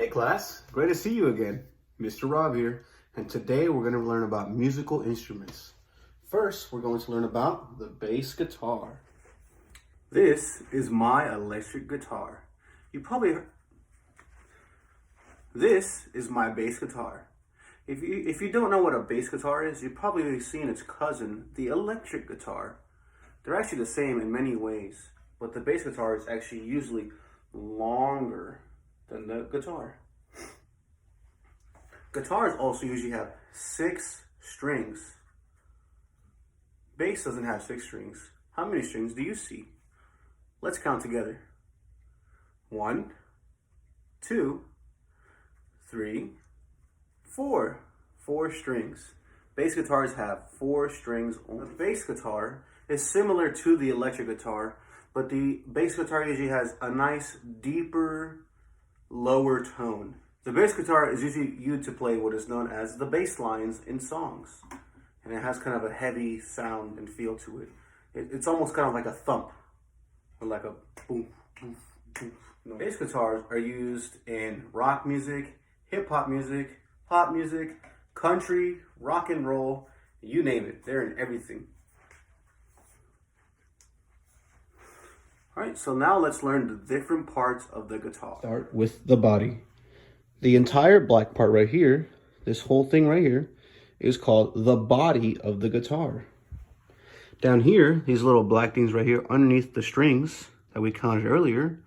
Hey class, great to see you again. Mr. Rob here, and today we're going to learn about musical instruments. First, we're going to learn about the bass guitar. This is my electric guitar. This is my bass guitar. If you don't know what a bass guitar is, you've probably seen its cousin, the electric guitar. They're actually the same in many ways, but the bass guitar is actually usually longer than the guitar. Guitars also usually have 6 strings. Bass doesn't have 6 strings. How many strings do you see? Let's count together. 1, 2, 3, 4. 4 strings. Bass guitars have 4 strings only. The bass guitar is similar to the electric guitar, but the bass guitar usually has a nice, deeper, lower tone. The bass guitar is usually used to play what is known as the bass lines in songs. And it has kind of a heavy sound and feel to it. It's almost kind of like a thump, or like a boom, boom, boom. Bass guitars are used in rock music, hip-hop music, pop music, country, rock and roll, you name it. They're in everything. All right, so now let's learn the different parts of the guitar. Start with the body. The entire black part right here, this whole thing right here, is called the body of the guitar. Down here, these little black things right here underneath the strings that we counted earlier,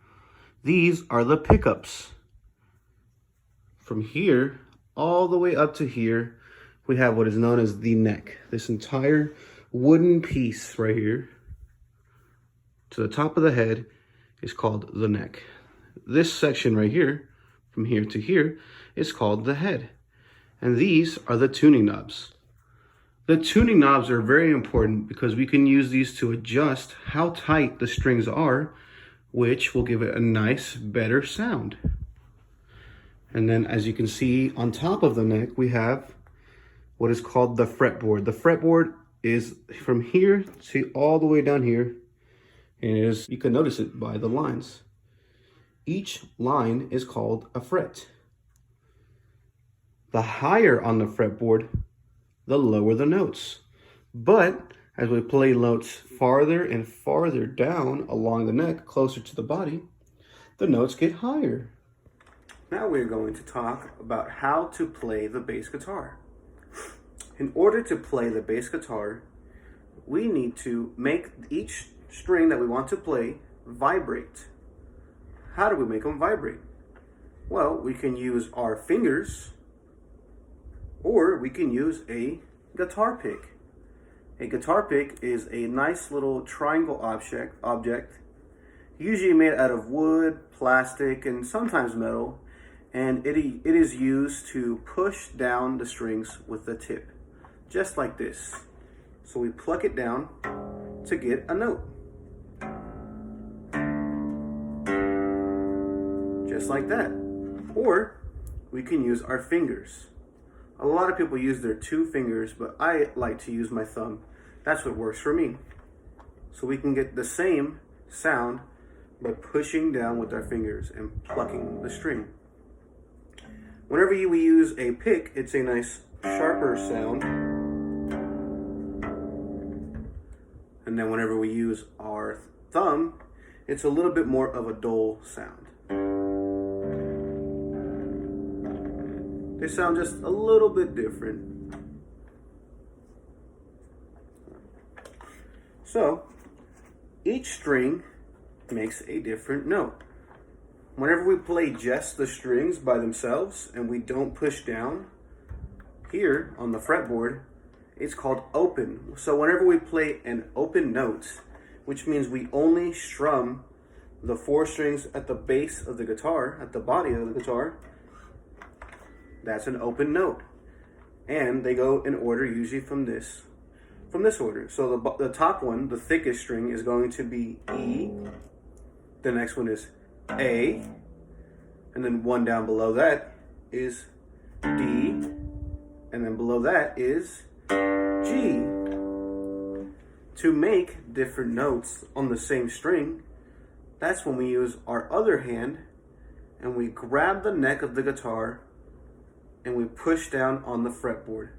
these are the pickups. From here all the way up to here, we have what is known as the neck. This entire wooden piece right here to the top of the head is called the neck. This section right here, from here to here, is called the head. And these are the tuning knobs. The tuning knobs are very important because we can use these to adjust how tight the strings are, which will give it a nice, better sound. And then as you can see on top of the neck, we have what is called the fretboard. The fretboard is from here to all the way down here. And you can notice it by the lines. Each line is called a fret. The higher on the fretboard, the lower the notes. But as we play notes farther and farther down along the neck, closer to the body, the notes get higher. Now we're going to talk about how to play the bass guitar. In order to play the bass guitar, we need to make each string that we want to play vibrate. How do we make them vibrate? Well, we can use our fingers, or we can use a guitar pick. A guitar pick is a nice little triangle object, usually made out of wood, plastic, and sometimes metal, and it is used to push down the strings with the tip, just like this. So we pluck it down to get a note. Just like that. Or we can use our fingers. A lot of people use their 2 fingers, but I like to use my thumb. That's what works for me. So we can get the same sound by pushing down with our fingers and plucking the string. Whenever we use a pick, it's a nice sharper sound. And then whenever we use our thumb, it's a little bit more of a dull sound. They sound just a little bit different. So, each string makes a different note. Whenever we play just the strings by themselves and we don't push down, here on the fretboard, it's called open. So whenever we play an open note, which means we only strum the 4 strings at the base of the guitar, at the body of the guitar, that's an open note. And they go in order usually from this order. So the top one, the thickest string, is going to be E. The next one is A. And then one down below that is D. And then below that is G. To make different notes on the same string, that's when we use our other hand and we grab the neck of the guitar and we push down on the fretboard.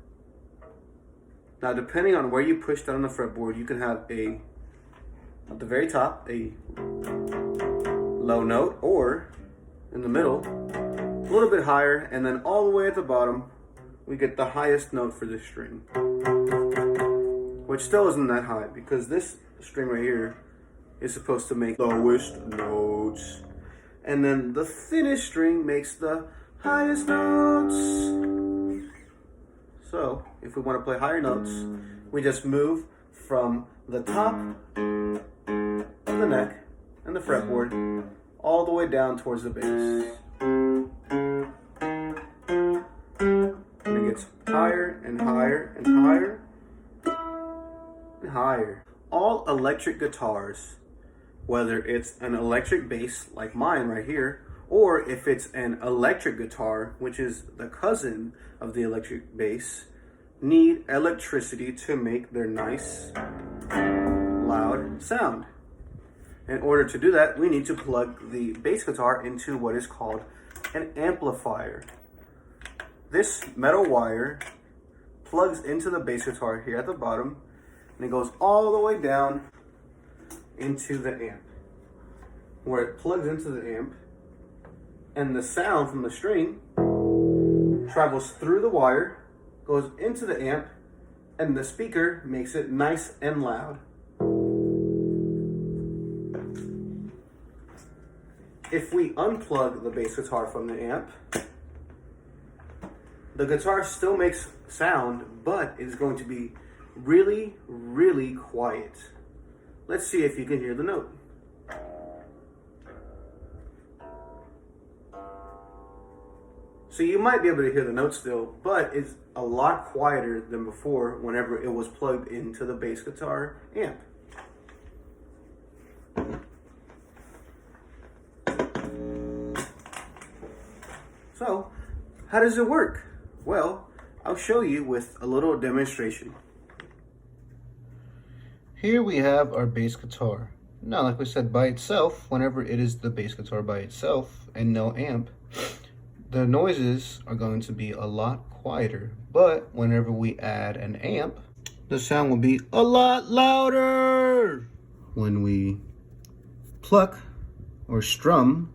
Now, depending on where you push down on the fretboard, you can have at the very top, a low note, or in the middle, a little bit higher, and then all the way at the bottom, we get the highest note for this string, which still isn't that high because this string right here is supposed to make the lowest notes. And then the thinnest string makes the highest notes. So if we want to play higher notes, we just move from the top of the neck and the fretboard all the way down towards the bass. And it gets higher and higher and higher and higher. All electric guitars, whether it's an electric bass like mine right here, or if it's an electric guitar, which is the cousin of the electric bass, need electricity to make their nice, loud sound. In order to do that, we need to plug the bass guitar into what is called an amplifier. This metal wire plugs into the bass guitar here at the bottom, and it goes all the way down into the amp, where it plugs into the amp, and the sound from the string travels through the wire, goes into the amp, and the speaker makes it nice and loud. If we unplug the bass guitar from the amp, the guitar still makes sound, but it's going to be really, really quiet. Let's see if you can hear the note. So you might be able to hear the note still, but it's a lot quieter than before whenever it was plugged into the bass guitar amp. So, how does it work? Well, I'll show you with a little demonstration. Here we have our bass guitar. Now, like we said, by itself, whenever it is the bass guitar by itself and no amp, the noises are going to be a lot quieter. But whenever we add an amp, the sound will be a lot louder. When we pluck or strum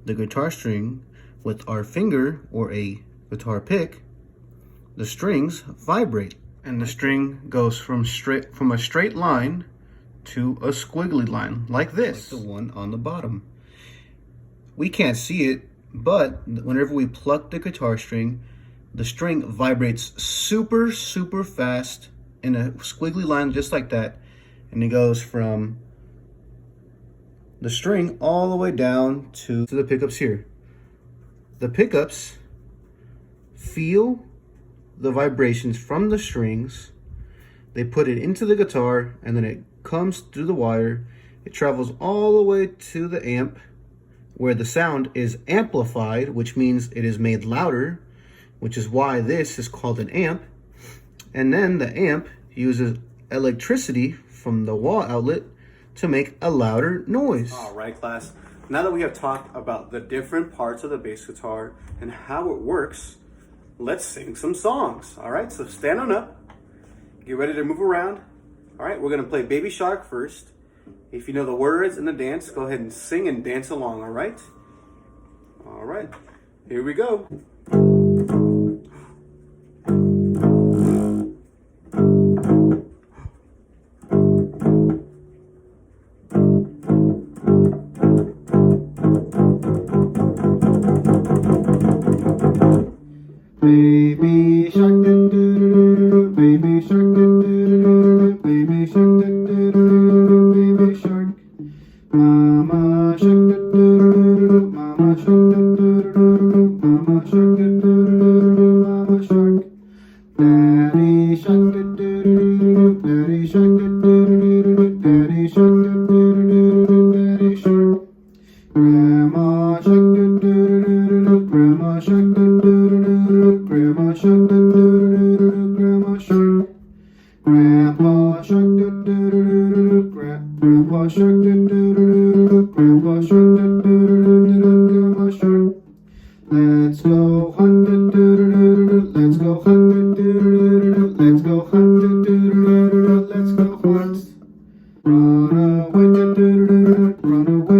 the guitar string with our finger or a guitar pick, the strings vibrate, and the string goes from a straight line to a squiggly line like this, like the one on the bottom. We can't see it, but whenever we pluck the guitar string, the string vibrates super, super fast in a squiggly line just like that, and it goes from the string all the way down to the pickups here. The pickups feel the vibrations from the strings, they put it into the guitar, and then it comes through the wire. It travels all the way to the amp, where the sound is amplified, which means it is made louder, which is why this is called an amp. And then the amp uses electricity from the wall outlet to make a louder noise. All right, class. Now that we have talked about the different parts of the bass guitar and how it works, let's sing some songs. All right, so stand on up. Get ready to move around. All right, we're going to play Baby Shark first. If you know the words and the dance, go ahead and sing and dance along, all right? All right, here we go. Baby shark, do do do do, baby shark, do do do do, baby shark, do do do do, baby shark. Mama shark, do do do do, mama shark, do do do do, mama shark, do do do do, mama shark. Daddy shark, do do do do, daddy shark, do do do do, daddy shark, do do do do, daddy shark. Grandma shark, do do do do, grandma shark, do do do do, grandma shark, do do do do, grandma shark. Grandpa shark, do do do do, grandpa shark, do do do do, grandpa shark, do do do do, grandma shark. Let's go hunt, let's go hunt, let's go hunt, let's go hunt. Run away, run away,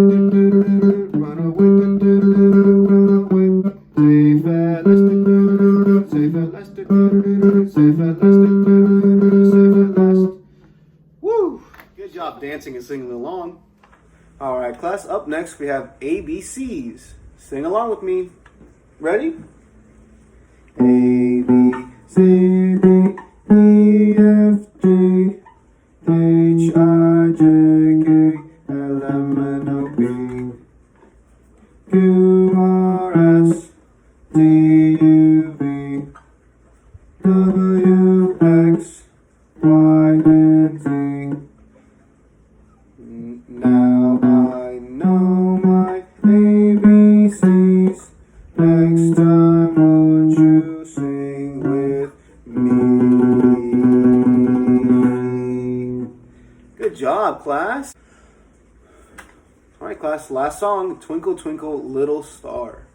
run away, run away. Safe at last, safe at last, safe at last, safe at last. Woo! Good job dancing and singing along. All right, class, up next we have ABCs. Sing along with me. Ready? A, B, C, D, E, F, G, H, I, J, K, L, M, N, O, P, Q, R, S, T, U, V, W, X, Y, and Z. Now I know my ABCs. Next time, won't you sing with me? Good job, class. All right, class, last song, Twinkle, Twinkle, Little Star.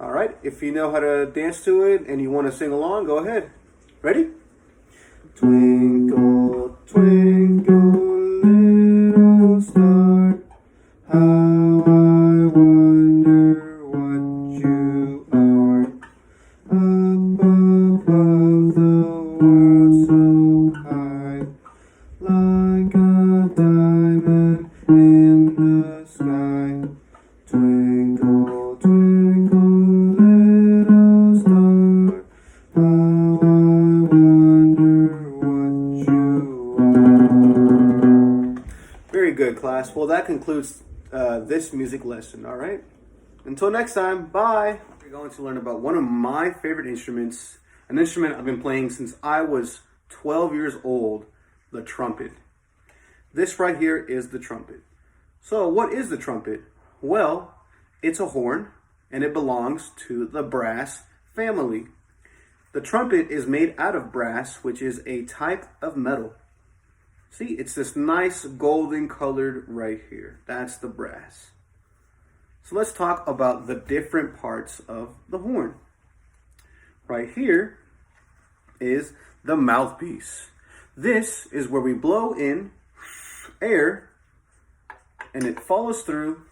All right, if you know how to dance to it and you want to sing along, go ahead. Ready? Twinkle, twinkle, little star, how I wonder what you are. Up above the world so high, like a diamond in the sky. Twinkle, twinkle, little star, how I wonder what you are. Very good, class. Well, that concludes this music lesson, all right? Until next time, bye. We're going to learn about one of my favorite instruments, an instrument I've been playing since I was 12 years old, the trumpet. This right here is the trumpet. So what is the trumpet? Well, it's a horn, and it belongs to the brass family. The trumpet is made out of brass, which is a type of metal. See, it's this nice golden colored right here. That's the brass. So let's talk about the different parts of the horn. Right here is the mouthpiece. This is where we blow in air and it follows through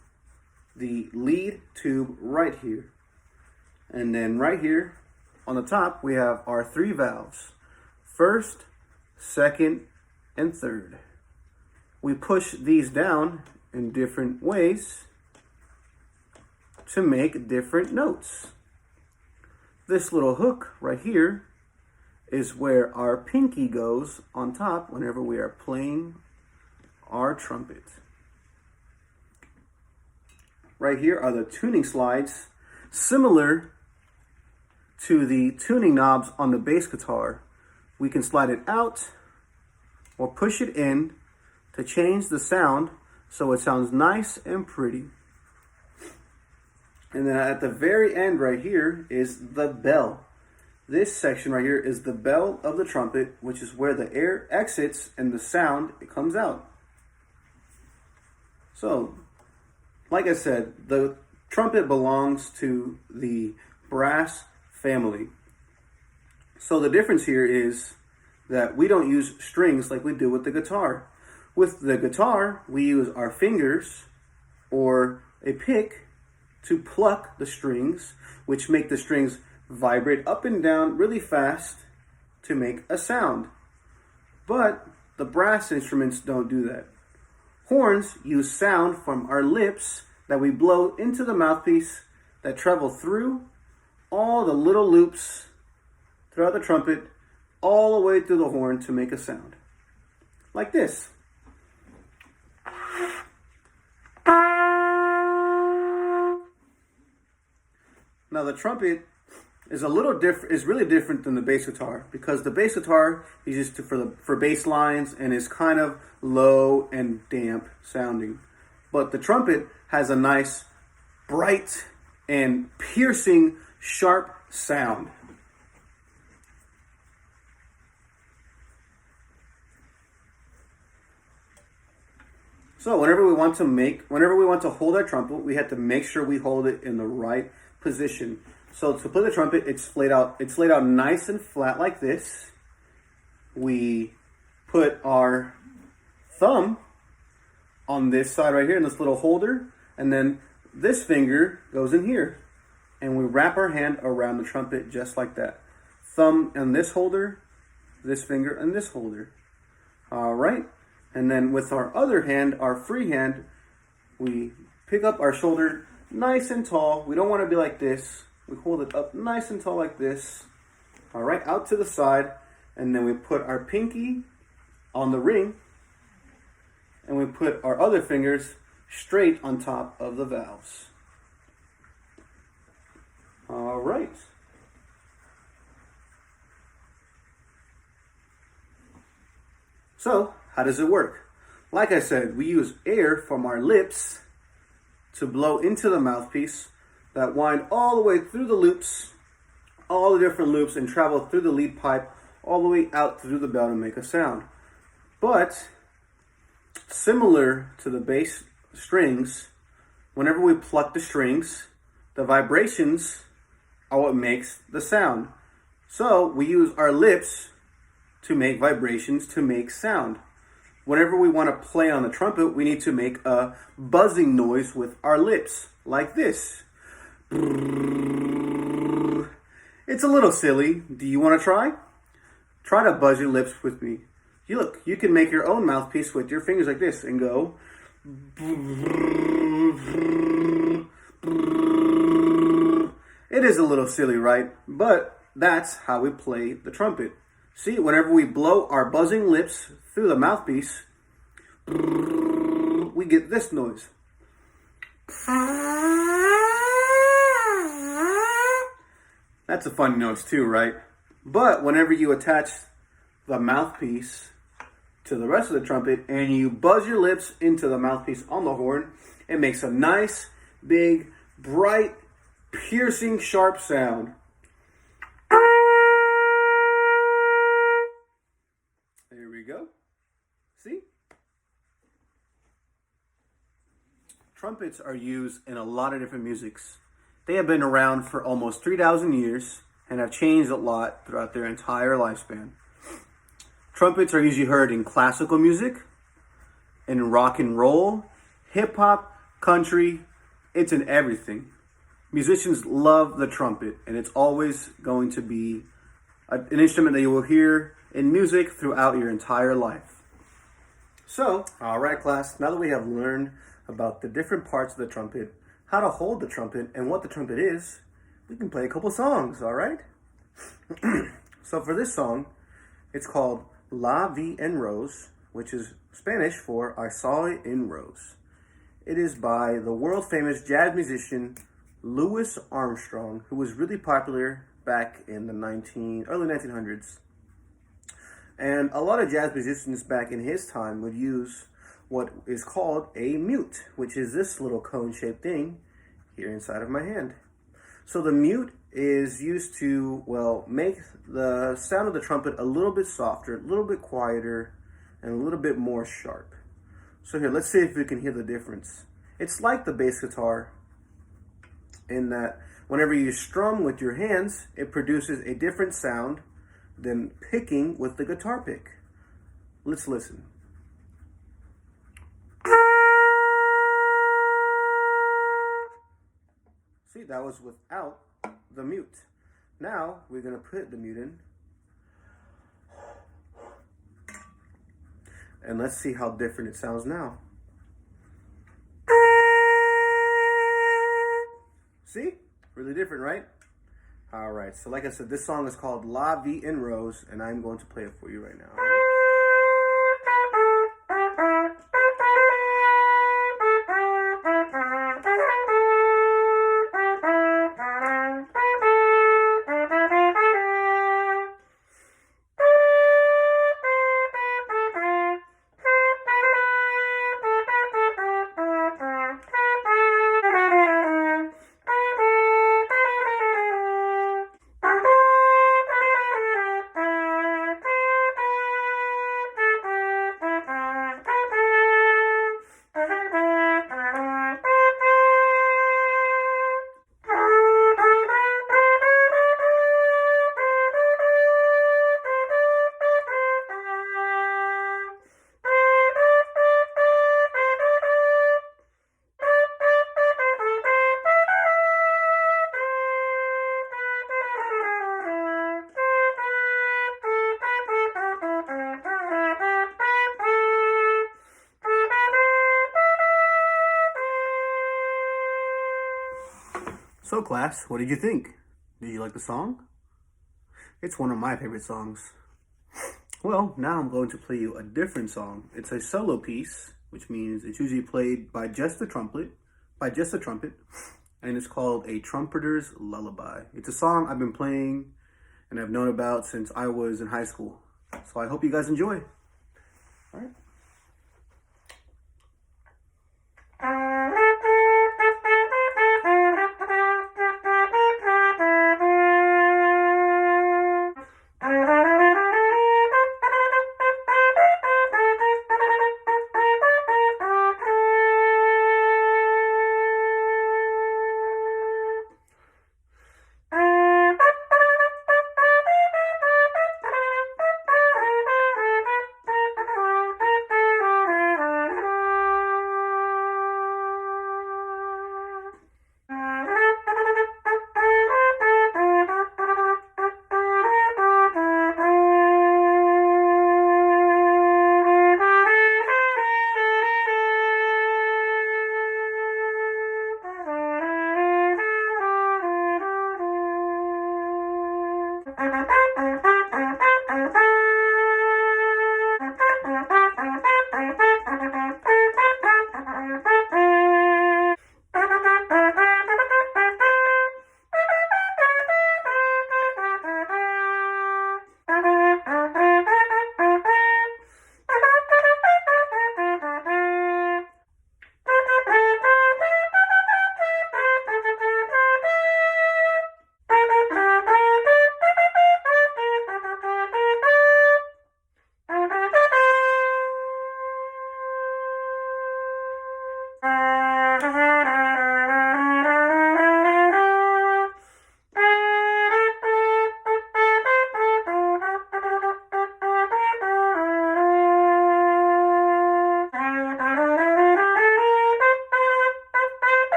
the lead tube right here. And then right here on the top, we have our three valves. First, second, and third. We push these down in different ways to make different notes. This little hook right here is where our pinky goes on top whenever we are playing our trumpet. Right here are the tuning slides, similar to the tuning knobs on the bass guitar. We can slide it out or push it in to change the sound so it sounds nice and pretty. And then at the very end right here is the bell. This section right here is the bell of the trumpet, which is where the air exits and the sound it comes out. So, like I said, the trumpet belongs to the brass family. So the difference here is that we don't use strings like we do with the guitar. With the guitar, we use our fingers or a pick to pluck the strings, which make the strings vibrate up and down really fast to make a sound. But the brass instruments don't do that. Horns use sound from our lips that we blow into the mouthpiece that travel through all the little loops throughout the trumpet, all the way through the horn to make a sound. Like this. Now the trumpet is really different than the bass guitar, because the bass guitar is used for bass lines and is kind of low and damp sounding. But the trumpet has a nice, bright and piercing, sharp sound. So whenever we want to hold our trumpet, we have to make sure we hold it in the right position. So to play the trumpet, it's laid out nice and flat like this. We put our thumb on this side right here in this little holder, and then this finger goes in here, and we wrap our hand around the trumpet just like that. Thumb in this holder, this finger in this holder. All right, and then with our other hand, our free hand, we pick up our shoulder nice and tall. We don't want to be like this. We hold it up nice and tall like this. All right, out to the side, and then we put our pinky on the ring, and we put our other fingers straight on top of the valves. All right. So, how does it work? Like I said, we use air from our lips to blow into the mouthpiece that wind all the way through the loops, all the different loops, and travel through the lead pipe all the way out through the bell to make a sound. But similar to the bass strings, whenever we pluck the strings, the vibrations are what makes the sound. So we use our lips to make vibrations, to make sound. Whenever we want to play on the trumpet, we need to make a buzzing noise with our lips, like this. It's a little silly. Do you want to try? Try to buzz your lips with me. You can make your own mouthpiece with your fingers like this and go. It is a little silly, right? But that's how we play the trumpet. See, whenever we blow our buzzing lips through the mouthpiece, we get this noise. That's a funny noise too, right? But whenever you attach the mouthpiece to the rest of the trumpet and you buzz your lips into the mouthpiece on the horn, it makes a nice, big, bright, piercing, sharp sound. There we go. See? Trumpets are used in a lot of different musics. They have been around for almost 3,000 years and have changed a lot throughout their entire lifespan. Trumpets are usually heard in classical music, in rock and roll, hip hop, country. It's in everything. Musicians love the trumpet, and it's always going to be an instrument that you will hear in music throughout your entire life. So, all right, class, now that we have learned about the different parts of the trumpet, how to hold the trumpet, and what the trumpet is, we can play a couple songs, all right? So for this song, it's called Vie En Rose, which is Spanish for I Saw It in Rose. It is by the world-famous jazz musician Louis Armstrong, who was really popular back in the early 1900s. And a lot of jazz musicians back in his time would use what is called a mute, which is this little cone-shaped thing here inside of my hand. So the mute is used to, well, make the sound of the trumpet a little bit softer, a little bit quieter, and a little bit more sharp. So here, let's see if we can hear the difference. It's like the bass guitar in that whenever you strum with your hands, it produces a different sound than picking with the guitar pick. Let's listen. See, that was without the mute. Now, we're going to put the mute in. And let's see how different it sounds now. See? Really different, right? All right, so like I said, this song is called Vie En Rose, and I'm going to play it for you right now. So class, what did you think? Did you like the song? It's one of my favorite songs. Well, now I'm going to play you a different song. It's a solo piece, which means it's usually played by just the trumpet, and it's called A Trumpeter's Lullaby. It's a song I've been playing and I've known about since I was in high school. So I hope you guys enjoy. All right.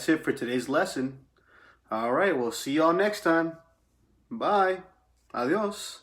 That's it for today's lesson. All right, we'll see y'all next time. Bye. Adios.